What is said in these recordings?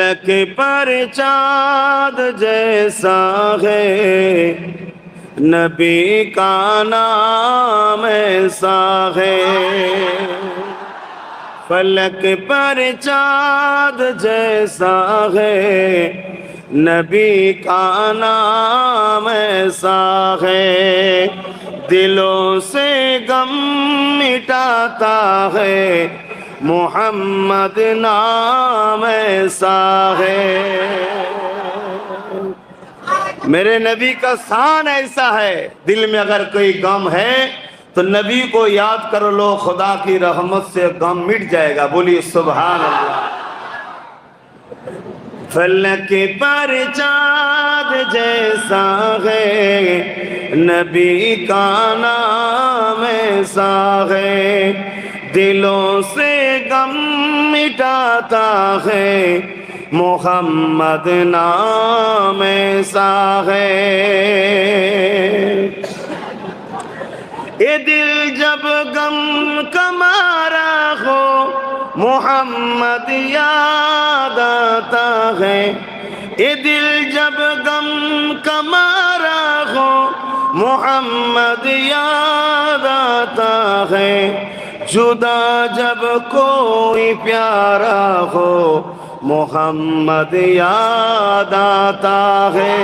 فلک پر چاند جیسا ہے، نبی کا نام ایسا ہے۔ فلک پر چاند جیسا ہے، نبی کا نام ایسا ہے۔ دلوں سے غم مٹاتا ہے، محمد نام ایسا ہے۔ میرے نبی کا شان ایسا ہے، دل میں اگر کوئی غم ہے تو نبی کو یاد کر لو، خدا کی رحمت سے غم مٹ جائے گا۔ بولیے سبحان اللہ۔ فلک پر چاند جیسا ہے، نبی کا نام ایسا ہے۔ دلوں سے غم مٹاتا ہے، محمد نام ایسا ہے۔ یہ دل جب غم کا مارا ہو، محمد یاد آتا ہے۔ یہ دل جب غم کا مارا ہو، محمد یاد آتا ہے۔ جدا جب کوئی پیارا ہو، محمد یاد آتا ہے۔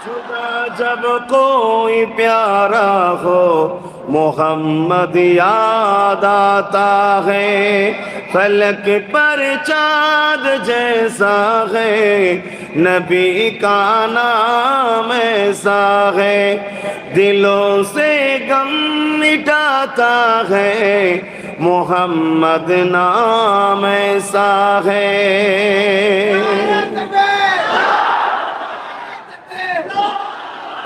جدا جب کوئی پیارا ہو، محمد یاد آتا ہے۔ فلک پر چاند جیسا ہے، نبی کا نام ایسا ہے۔ دلوں سے غم مٹاتا ہے، محمد نام ایسا ہے۔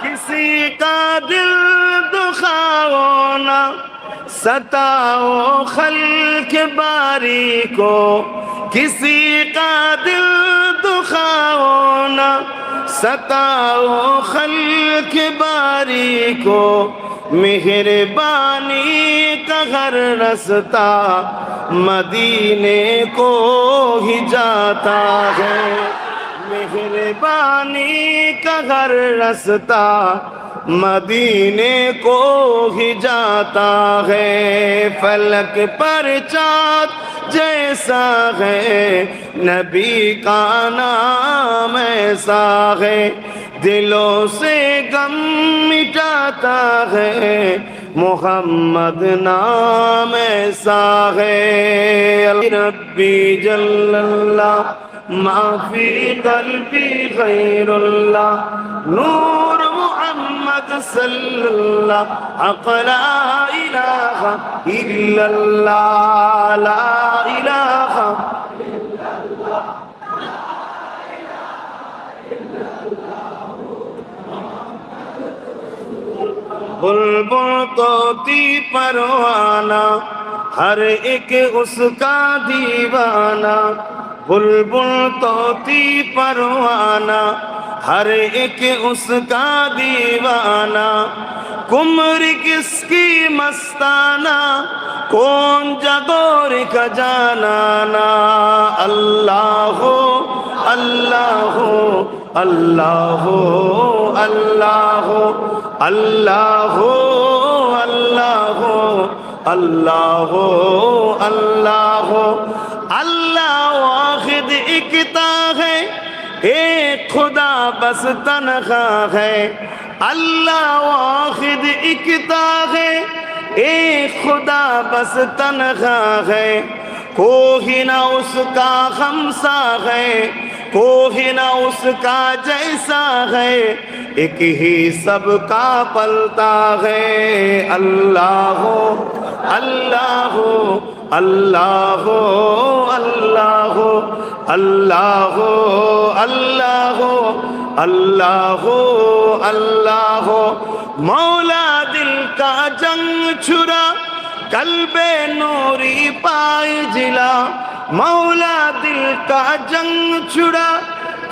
کسی کا دل دکھاؤ نہ، ستاؤ خلق باری کو۔ کسی کا دل دکھاؤ نہ، ستاؤ خلق باری کو۔ مہربانی کا ہر رستہ مدینے کو ہی جاتا ہے۔ مہربانی کا ہر رستہ مدینے کو ہی جاتا ہے۔ فلک پر چاند جیسا ہے، نبی کا نام ایسا ہے۔ دلوں سے غم مٹاتا ہے، محمد نام ایسا ہے۔ ربی جل اللہ ما فی قلبی غیر اللہ، نور محمد صلی اللہ، حق لا الہ الا اللہ، لا الہ الا اللہ۔ بلبل طوطی پروانہ، ہر ایک اس کا دیوانہ۔ بلبل طوطی پروانہ، ہر ایک اس کا دیوانہ۔ کمر کس کی مستانہ، کون جگور کا جانانا۔ اللہ ہو اللہ ہو اللہ ہو اللہ ہو اللہ ہو اللہ ہو اللہ ہو اللہ ہو۔ اللہ واحد اکتا ہے، ایک خدا بس تنہا ہے۔ اللہ واحد اکتا ہے، ایک خدا بس تنہا ہے۔ کوئی نہ اس کا ہمسا ہے، کوئی نہ اس کا جیسا ہے۔ ایک ہی سب کا پلتا ہے۔ اللہ ہو اللہ ہو اللہ ہو اللہ ہو اللہ ہو اللہ ہو اللہ ہو اللہ ہو۔ مولا دل کا جنگ چھڑا، قلب نوری پائے جلا۔ مولا دل کا جنگ چھڑا،